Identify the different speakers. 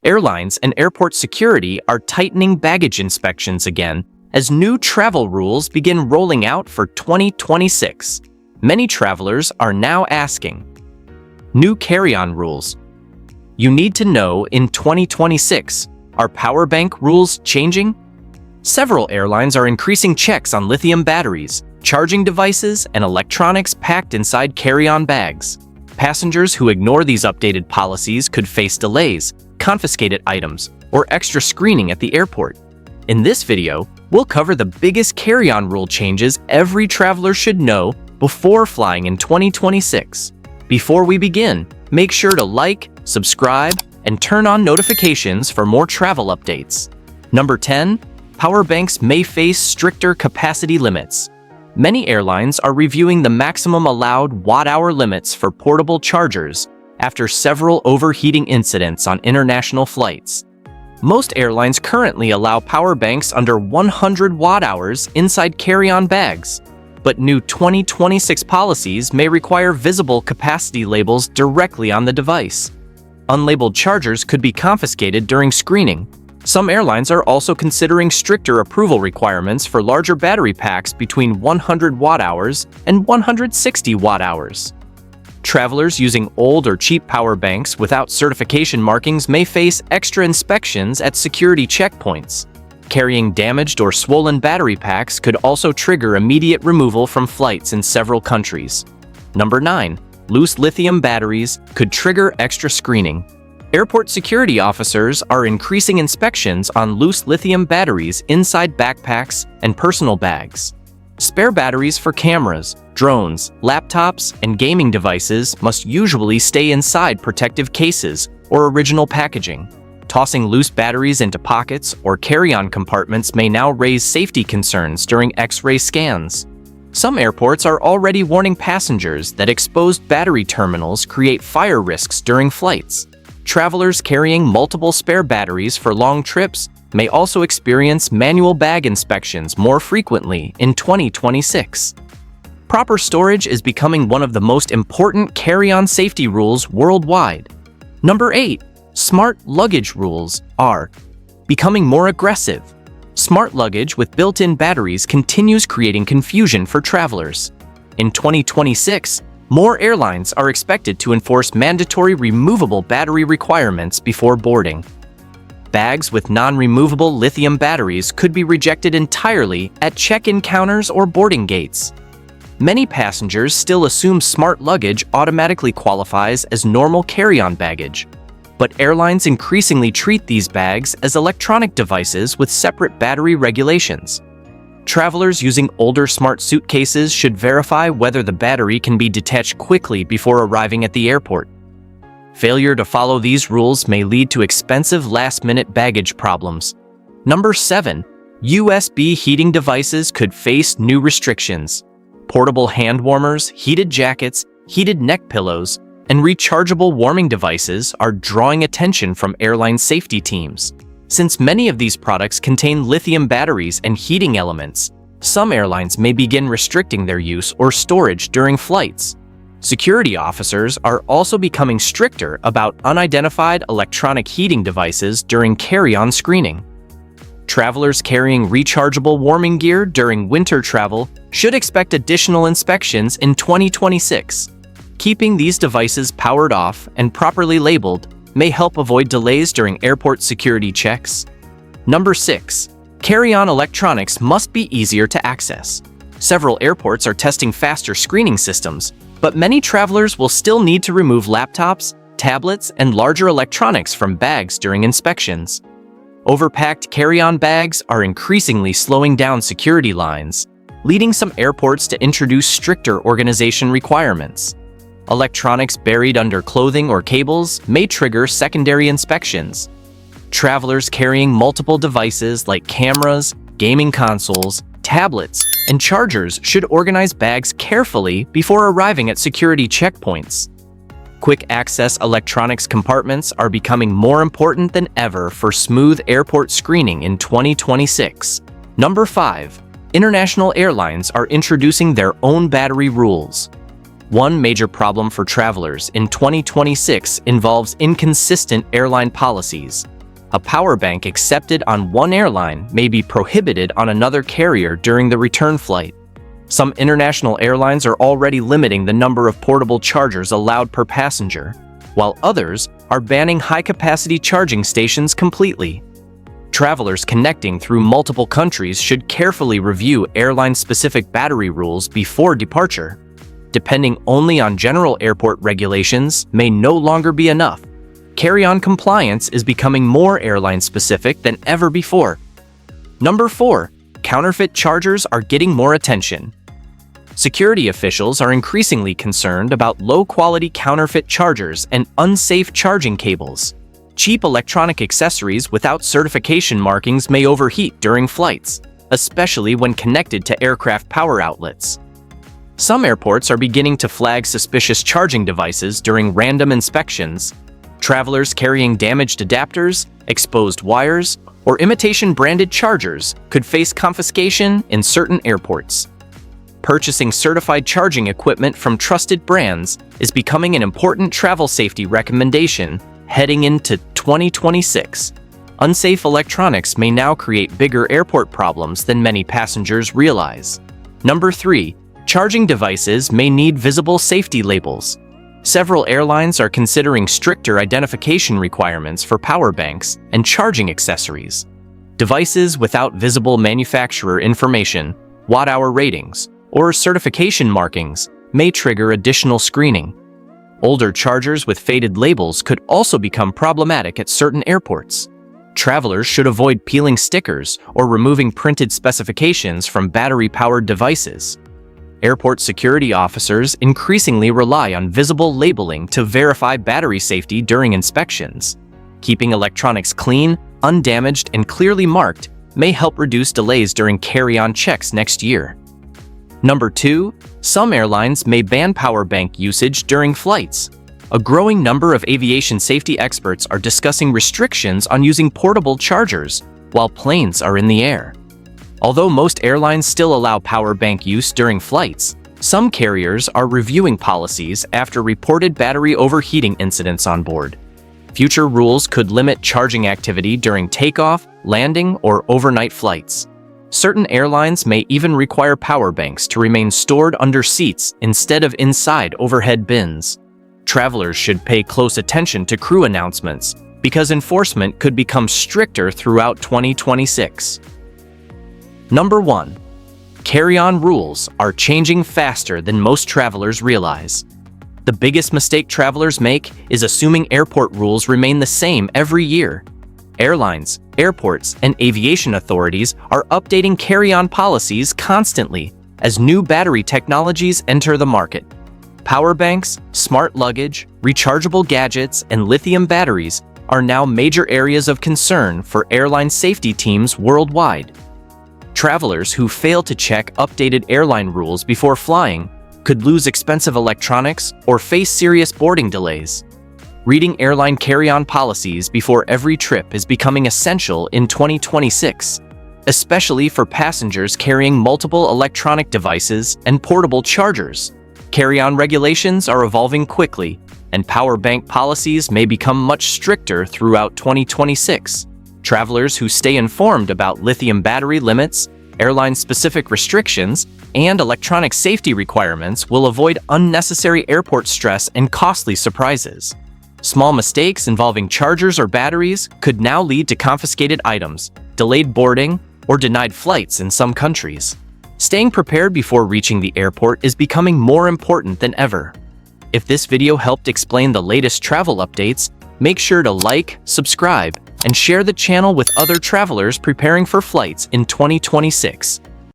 Speaker 1: Airlines and airport security are tightening baggage inspections again as new travel rules begin rolling out for 2026. Many travelers are now asking, new carry-on rules. You need to know in 2026, are power bank rules changing? Several airlines are increasing checks on lithium batteries, charging devices, and electronics packed inside carry-on bags. Passengers who ignore these updated policies could face delays, confiscated items, or extra screening at the airport. In this video, we'll cover the biggest carry-on rule changes every traveler should know before flying in 2026. Before we begin, make sure to like, subscribe, and turn on notifications for more travel updates. Number 10. Power banks may face stricter capacity limits. Many airlines are reviewing the maximum allowed watt-hour limits for portable chargers after several overheating incidents on international flights. Most airlines currently allow power banks under 100 watt-hours inside carry-on bags, but new 2026 policies may require visible capacity labels directly on the device. Unlabeled chargers could be confiscated during screening. Some airlines are also considering stricter approval requirements for larger battery packs between 100 watt-hours and 160 watt-hours. Travelers using old or cheap power banks without certification markings may face extra inspections at security checkpoints. Carrying damaged or swollen battery packs could also trigger immediate removal from flights in several countries. Number 9. Loose lithium batteries could trigger extra screening. Airport security officers are increasing inspections on loose lithium batteries inside backpacks and personal bags. Spare batteries for cameras, drones, laptops, and gaming devices must usually stay inside protective cases or original packaging. Tossing loose batteries into pockets or carry-on compartments may now raise safety concerns during X-ray scans. Some airports are already warning passengers that exposed battery terminals create fire risks during flights. Travelers carrying multiple spare batteries for long trips may also experience manual bag inspections more frequently in 2026. Proper storage is becoming one of the most important carry-on safety rules worldwide. Number 8. Smart luggage rules are becoming more aggressive. Smart luggage with built-in batteries continues creating confusion for travelers. In 2026, more airlines are expected to enforce mandatory removable battery requirements before boarding. Bags with non-removable lithium batteries could be rejected entirely at check-in counters or boarding gates. Many passengers still assume smart luggage automatically qualifies as normal carry-on baggage, but airlines increasingly treat these bags as electronic devices with separate battery regulations. Travelers using older smart suitcases should verify whether the battery can be detached quickly before arriving at the airport. Failure to follow these rules may lead to expensive last-minute baggage problems. Number 7. USB heating devices could face new restrictions. Portable hand warmers, heated jackets, heated neck pillows, and rechargeable warming devices are drawing attention from airline safety teams. Since many of these products contain lithium batteries and heating elements, some airlines may begin restricting their use or storage during flights. Security officers are also becoming stricter about unidentified electronic heating devices during carry-on screening. Travelers carrying rechargeable warming gear during winter travel should expect additional inspections in 2026. Keeping these devices powered off and properly labeled may help avoid delays during airport security checks. Number 6. Carry-on electronics must be easier to access. Several airports are testing faster screening systems, but many travelers will still need to remove laptops, tablets, and larger electronics from bags during inspections. Overpacked carry-on bags are increasingly slowing down security lines, leading some airports to introduce stricter organization requirements. Electronics buried under clothing or cables may trigger secondary inspections. Travelers carrying multiple devices like cameras, gaming consoles, tablets, and chargers should organize bags carefully before arriving at security checkpoints. Quick access electronics compartments are becoming more important than ever for smooth airport screening in 2026. Number 5. International airlines are introducing their own battery rules. One major problem for travelers in 2026 involves inconsistent airline policies. A power bank accepted on one airline may be prohibited on another carrier during the return flight. Some international airlines are already limiting the number of portable chargers allowed per passenger, while others are banning high-capacity charging stations completely. Travelers connecting through multiple countries should carefully review airline-specific battery rules before departure. Depending only on general airport regulations may no longer be enough. Carry-on compliance is becoming more airline-specific than ever before. Number 4. Counterfeit chargers are getting more attention. Security officials are increasingly concerned about low-quality counterfeit chargers and unsafe charging cables. Cheap electronic accessories without certification markings may overheat during flights, especially when connected to aircraft power outlets. Some airports are beginning to flag suspicious charging devices during random inspections. Travelers carrying damaged adapters, exposed wires, or imitation-branded chargers could face confiscation in certain airports. Purchasing certified charging equipment from trusted brands is becoming an important travel safety recommendation heading into 2026. Unsafe electronics may now create bigger airport problems than many passengers realize. Number 3. Charging devices may need visible safety labels. Several airlines are considering stricter identification requirements for power banks and charging accessories. Devices without visible manufacturer information, watt-hour ratings, or certification markings may trigger additional screening. Older chargers with faded labels could also become problematic at certain airports. Travelers should avoid peeling stickers or removing printed specifications from battery-powered devices. Airport security officers increasingly rely on visible labeling to verify battery safety during inspections. Keeping electronics clean, undamaged, and clearly marked may help reduce delays during carry-on checks next year. Number 2. Some airlines may ban power bank usage during flights. A growing number of aviation safety experts are discussing restrictions on using portable chargers while planes are in the air. Although most airlines still allow power bank use during flights, some carriers are reviewing policies after reported battery overheating incidents on board. Future rules could limit charging activity during takeoff, landing, or overnight flights. Certain airlines may even require power banks to remain stored under seats instead of inside overhead bins. Travelers should pay close attention to crew announcements because enforcement could become stricter throughout 2026. Number 1. Carry-on rules are changing faster than most travelers realize. The biggest mistake travelers make is assuming airport rules remain the same every year. Airlines, airports, and aviation authorities are updating carry-on policies constantly as new battery technologies enter the market. Power banks, smart luggage, rechargeable gadgets, and lithium batteries are now major areas of concern for airline safety teams worldwide. Travelers who fail to check updated airline rules before flying could lose expensive electronics or face serious boarding delays. Reading airline carry-on policies before every trip is becoming essential in 2026, especially for passengers carrying multiple electronic devices and portable chargers. Carry-on regulations are evolving quickly, and power bank policies may become much stricter throughout 2026. Travelers who stay informed about lithium battery limits, airline-specific restrictions, and electronic safety requirements will avoid unnecessary airport stress and costly surprises. Small mistakes involving chargers or batteries could now lead to confiscated items, delayed boarding, or denied flights in some countries. Staying prepared before reaching the airport is becoming more important than ever. If this video helped explain the latest travel updates, make sure to like, subscribe, and share the channel with other travelers preparing for flights in 2026.